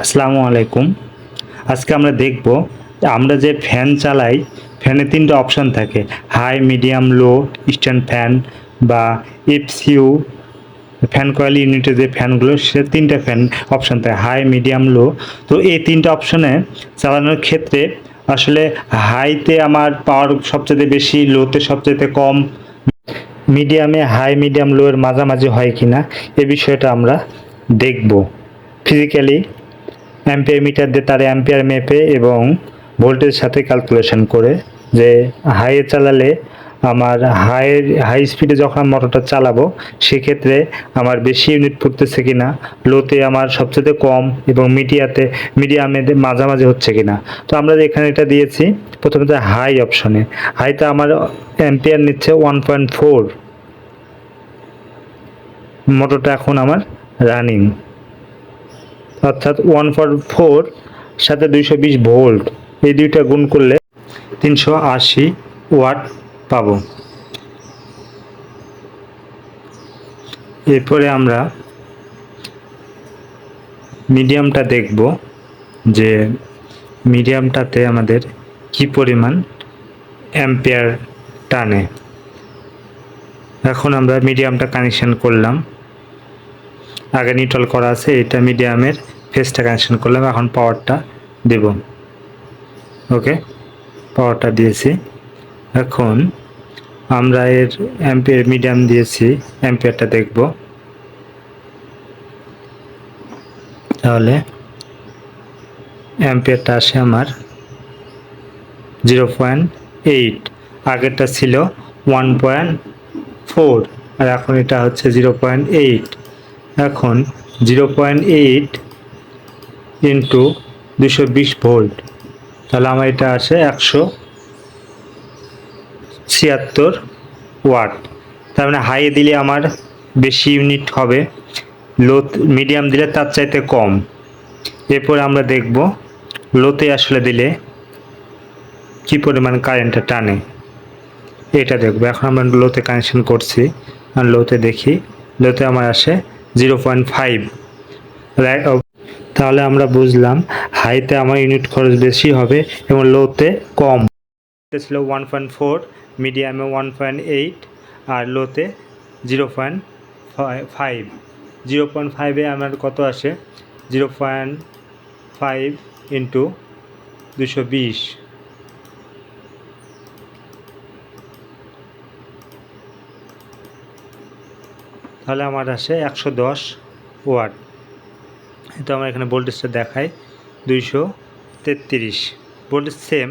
আসসালামু আলাইকুম। আজকে আমরা দেখব আমরা যে ফ্যান চালাই, ফ্যানে ৩টা অপশন থাকে: হাই, মিডিয়াম, লো, স্ট্যান্ড ফ্যান বা FCU ফ্যান কয়েল ইউনিটের যে ফ্যানগুলো, সে ৩টা ফ্যান অপশন থাকে, হাই, মিডিয়াম, লো। তো এই ৩টা অপশনে চালানোর ক্ষেত্রে আসলে হাইতে আমার পাওয়ার সবচেয়ে বেশি, লোতে সবচেয়ে কম, মিডিয়ামে হাই, মিডিয়াম, লো এর মাঝামাঝি হয় কিনা, এ বিষয়টা আমরা দেখব ফিজিক্যালি। অ্যাম্পিয়ার মিটার দিয়ে তার অ্যাম্পিয়ার মেপে এবং ভোল্টেজের সাথে ক্যালকুলেশন করে, যে হাইয়ে চালালে আমার হাই স্পিডে যখন মোটরটা চালাবো সেক্ষেত্রে আমার বেশি ইউনিট পড়তেছে কিনা, লোতে আমার সবচেয়ে কম এবং মিডিয়ামে মাঝামাঝি হচ্ছে কিনা। তো আমরা এখানে এটা দিয়েছি প্রথমত হাই অপশনে। হাইতে আমার অ্যাম্পিয়ার নিচ্ছে 1.4। মোটরটা এখন আমার রানিং, অর্থাৎ 1.4 সাথে 220 ভোল্ট, এই দুইটা গুণ করলে 380 ওয়াট পাবো। এরপরে আমরা মিডিয়ামটা দেখব, যে মিডিয়ামটাতে আমাদের কি পরিমাণ অ্যাম্পিয়ার টানে। এখন আমরা মিডিয়ামটা কানেকশন করলাম, আগে নিউট্রাল করা আছে, এটা মিডিয়ামের ফেজটা কানেকশন করলাম। এখন পাওয়ারটা দেব, ওকে, পাওয়ারটা দিয়েছি। এখন আমরা এর অ্যাম্পিয়ার মিডিয়াম দিয়েছি, অ্যাম্পিয়ারটা দেখব। তাহলে অ্যাম্পিয়ারটা আসে আমার 0.8, আগেরটা ছিল 1.4 আর এখন এটা হচ্ছে 0.8। এখন 0.8 ইন্টু 220 ভোল্ট, তাহলে আমার এটা আসে 176 ওয়াট। তার মানে হাইয়ে দিলে আমার বেশি ইউনিট হবে, মিডিয়াম দিলে তার চাইতে কম। এরপর আমরা দেখব লোতে আসলে দিলে কি পরিমাণ কারেন্টটা টানে, এটা দেখবো। এখন আমরা লোতে কানেকশন করছি, আর লোতে দেখি, লোতে আমার আসে 0.5। তাহলে আমরা বুঝলাম হাইতে আমার ইউনিট খরচ বেশি হবে এবং লোতে কম। এটা ছিল 1.4, মিডিয়ামে 1.8 আর লোতে 0.5। 0.5-এ আমার কত আসে? 0.5 ইন্টু 220, তাহলে আমার আসে 110 ওয়াট। তো আমার এখানে ভোল্টেজটা দেখায় 233 ভোল্টেজ, সেম।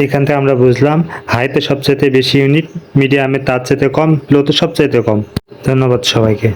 এখান থেকে আমরা বুঝলাম হাইতে সবচাইতে বেশি ইউনিট, মিডিয়ামে তার চাইতে কম, লোতে সবচাইতে কম। ধন্যবাদ সবাইকে।